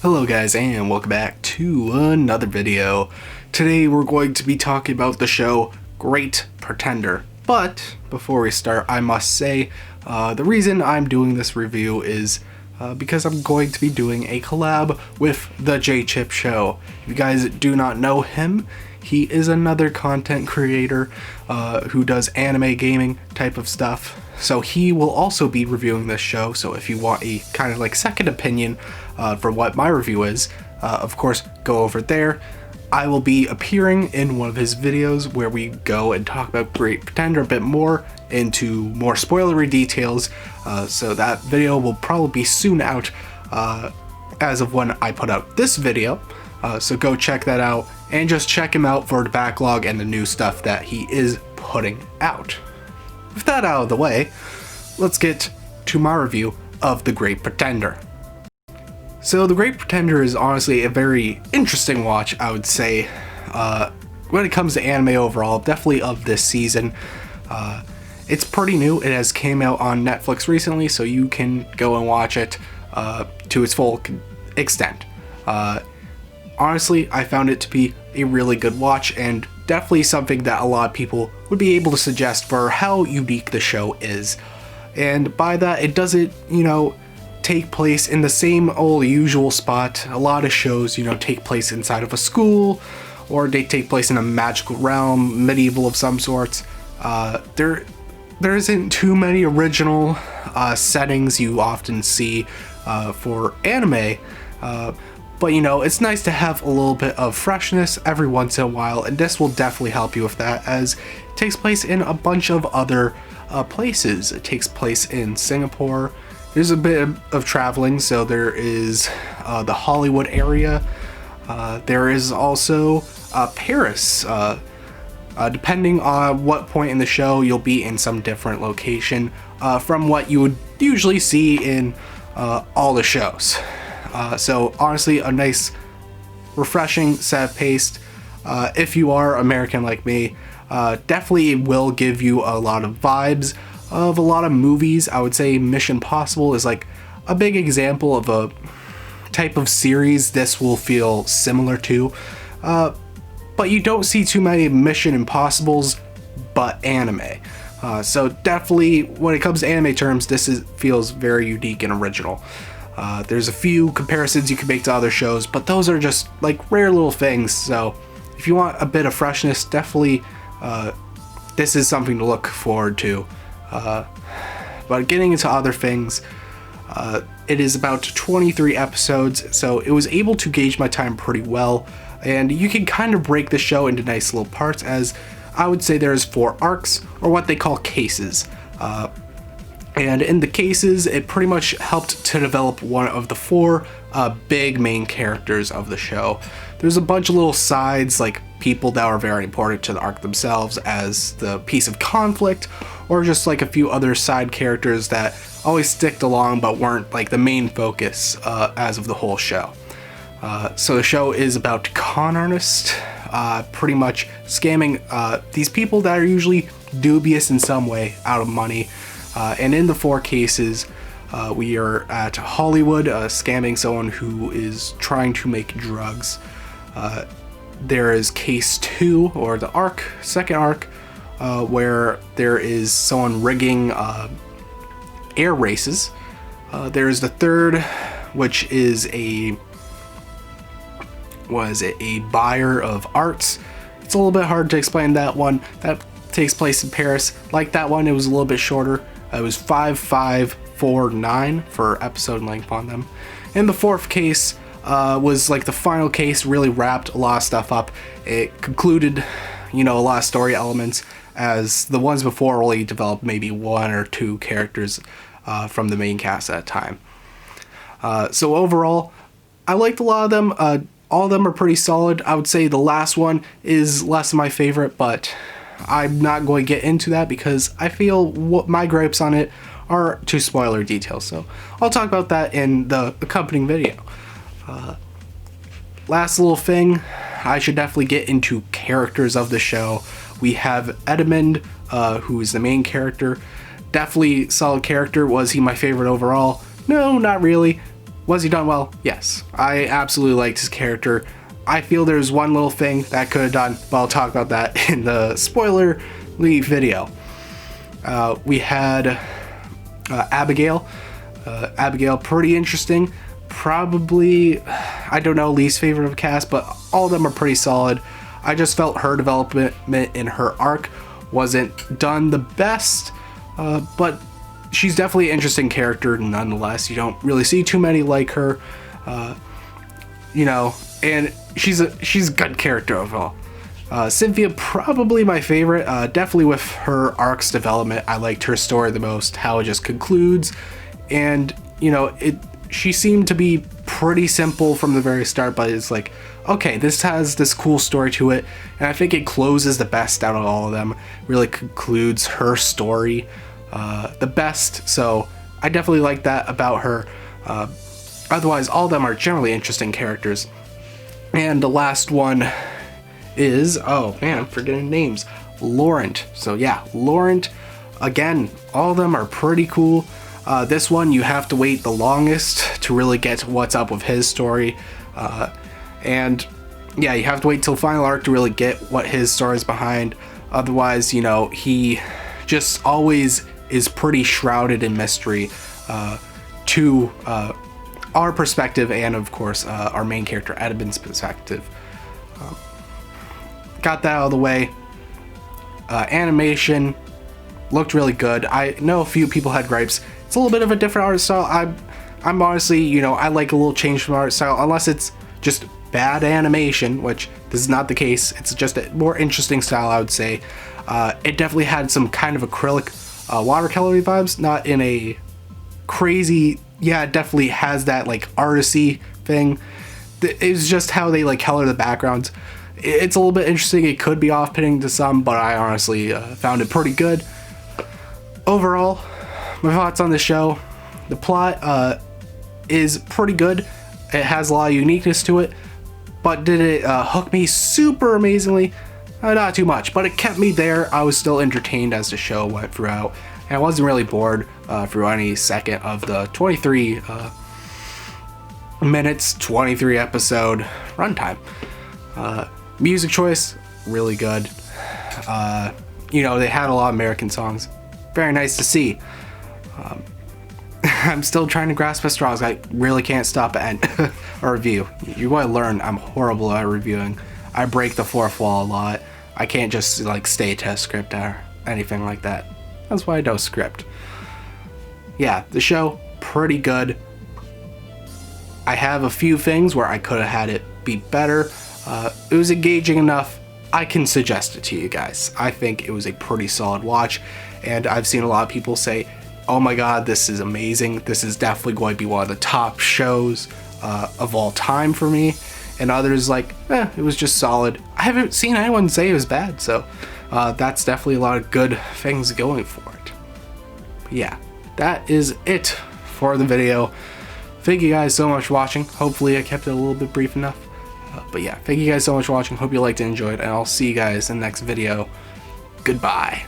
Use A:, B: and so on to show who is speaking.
A: Hello guys, and welcome back to another video. Today we're going to be talking about the show Great Pretender. But before we start, I must say the reason I'm doing this review is because I'm going to be doing a collab with the J-Chip Show. If you guys do not know him, he is another content creator who does anime gaming type of stuff. So he will also be reviewing this show. So if you want a kind of like second opinion for what my review is, of course, go over there. I will be appearing in one of his videos where we go and talk about Great Pretender a bit more into more spoilery details. So that video will probably be soon out as of when I put out this video. So go check that out and just check him out for the backlog and the new stuff that he is putting out. With that out of the way, let's get to my review of The Great Pretender. So The Great Pretender is honestly a very interesting watch, I would say, when it comes to anime overall, definitely of this season. It's pretty new. It has came out on Netflix recently, so you can go and watch it to its full extent. Honestly, I found it to be a really good watch and definitely something that a lot of people would be able to suggest for how unique the show is. And by that, it doesn't, take place in the same old usual spot. A lot of shows, take place inside of a school, or they take place in a magical realm, medieval of some sorts. There isn't too many original settings you often see for anime. But it's nice to have a little bit of freshness every once in a while, and this will definitely help you with that, as it takes place in a bunch of other places. It takes place in Singapore. There's a bit of traveling, so there is the Hollywood area. There is also Paris. Depending on what point in the show, you'll be in some different location from what you would usually see in all the shows. So honestly, a nice, refreshing set of pace. If you are American like me, definitely will give you a lot of vibes of a lot of movies. I would say Mission Impossible is like a big example of a type of series this will feel similar to. But you don't see too many Mission Impossibles, but anime. So definitely, when it comes to anime terms, feels very unique and original. There's a few comparisons you can make to other shows, but those are just like rare little things. So if you want a bit of freshness, definitely this is something to look forward to. But getting into other things, it is about 23 episodes, so it was able to gauge my time pretty well. And you can kind of break the show into nice little parts, as I would say there's 4 arcs, or what they call cases. And in the cases, it pretty much helped to develop one of the 4 big main characters of the show. There's a bunch of little sides, like people that are very important to the arc themselves as the piece of conflict, or just like a few other side characters that always sticked along but weren't like the main focus as of the whole show. So the show is about con artists, pretty much scamming these people that are usually dubious in some way out of money. And in the 4 cases, we are at Hollywood, scamming someone who is trying to make drugs. There is case 2, or the arc, second arc, where there is someone rigging air races. There is the third, which is a buyer of arts. It's a little bit hard to explain that one. That takes place in Paris. Like that one, it was a little bit shorter. It was 5549 for episode length on them. And the 4th case was like the final case, really wrapped a lot of stuff up. It concluded, a lot of story elements, as the ones before only developed maybe 1 or 2 characters from the main cast at a time. So overall, I liked a lot of them. All of them are pretty solid. I would say the last one is less of my favorite, but I'm not going to get into that because I feel what my gripes on it are too spoiler details. So I'll talk about that in the accompanying video. Last little thing, I should definitely get into characters of the show. We have Edmund, who is the main character. Definitely solid character. Was he my favorite overall? No, not really. Was he done well? Yes. I absolutely liked his character. I feel there's one little thing that could have done, but I'll talk about that in the spoiler-y video. We had Abigail. Abigail, pretty interesting. Probably, I don't know, least favorite of the cast, but all of them are pretty solid. I just felt her development in her arc wasn't done the best, but she's definitely an interesting character nonetheless. You don't really see too many like her, you know, and she's a good character overall. Cynthia, probably my favorite, definitely with her arc's development. I liked her story the most, how it just concludes, and you know, she seemed to be pretty simple from the very start, but it's like, okay, this has this cool story to it, and I think it closes the best out of all of them, really concludes her story the best, so I definitely like that about her. Otherwise, all of them are generally interesting characters. And the last one is, oh man, I'm forgetting names, Laurent. So yeah, Laurent, again, all of them are pretty cool. This one, you have to wait the longest to really get what's up with his story. And yeah, you have to wait till final arc to really get what his story is behind. Otherwise, you know, he just always is pretty shrouded in mystery to our perspective and, of course, our main character, Edmund's perspective. Got that out of the way. Animation looked really good. I know a few people had gripes. It's a little bit of a different art style. I'm honestly, you know, I like a little change from art style, unless it's just bad animation, which this is not the case. It's just a more interesting style, I would say. It definitely had some kind of acrylic watercolor vibes, not in a crazy, yeah, it definitely has that like artsy thing. It's just how they like color the backgrounds. It's a little bit interesting. It could be off-putting to some, but I honestly found it pretty good. Overall, my thoughts on the show: the plot is pretty good. It has a lot of uniqueness to it, but did it hook me super amazingly? Not too much, but it kept me there. I was still entertained as the show went throughout, and I wasn't really bored through any second of the 23 minutes, 23 episode runtime. Music choice, really good. You know, they had a lot of American songs. Very nice to see. I'm still trying to grasp at straws. I really can't stop at a review. You're going to learn I'm horrible at reviewing. I break the fourth wall a lot. I can't just like stay to a script or anything like that. That's why I don't script. Yeah, the show, pretty good. I have a few things where I could have had it be better. It was engaging enough. I can suggest it to you guys. I think it was a pretty solid watch, and I've seen a lot of people say, oh my god, this is amazing. This is definitely going to be one of the top shows of all time for me. And others like, it was just solid. I haven't seen anyone say it was bad, so that's definitely a lot of good things going for it. But yeah, that is it for the video. Thank you guys so much for watching. Hopefully I kept it a little bit brief enough. But yeah, thank you guys so much for watching. Hope you liked and enjoyed, and I'll see you guys in the next video. Goodbye.